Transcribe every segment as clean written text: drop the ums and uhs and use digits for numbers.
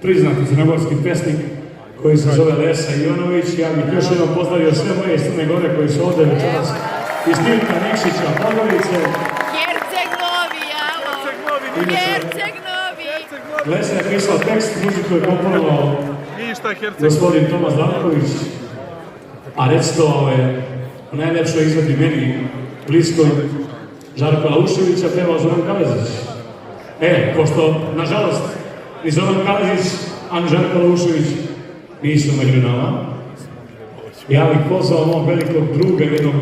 priznati crnogorski pesnik koji se zove Lesa Ionović. Ja bih još jednom pozdravio sve moje iz Crne Gore koji su ovde večeras iz Tilka, Nikšića, Podgorice. Herceg Novi, alo! Herceg Novi! Lesa je pisao tekst, muziku je komponovao gospodin Tomas Danković, a recito u najlepšoj izvedbi meni bliskoj Žarko Lauševića pevao Zoran Kalezić. Pošto, nažalost, ni Zoran Kalezić, a ni Žarko Laušević nisu među nama, ja bih pozvao mog velikog druga, jednog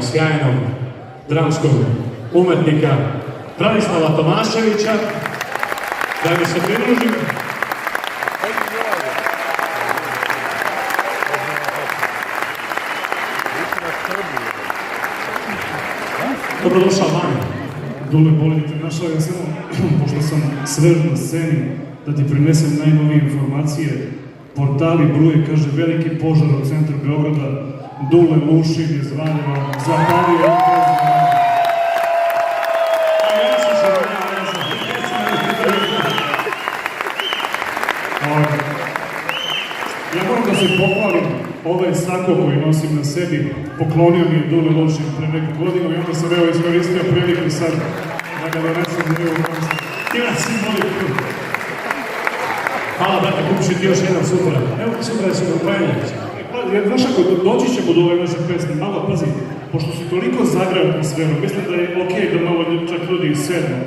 sjajnog dramskog umetnika Branislava Tomaševića, da mi se pridružim. Dobrodošao Vanja. Dule, volim te, našao ja samo, pošto sam svež na sceni, da ti prinesem najnovije informacije. Portali bruje, kaže, veliki požar u centru Beograda, Dule Lušin iz Valjeva, zapalio Ja moram da se pohvalim, ovaj sako koji nosim na sebi, poklonio mi je Dule Lušin pre neku godinu i onda sam iskoristio priliku sad da ga donesem za njevu koncu. Ti nas si molim. Hvala, brate, kupit ću ti još jedan sutra. Evo ti sutra da ćemo upajenjati. Znaš ako, doći ćemo do ove naše pesme, malo pazi, pošto si toliko zagrao atmosferu, mislim da je okej da malo čak ljudi i sedno.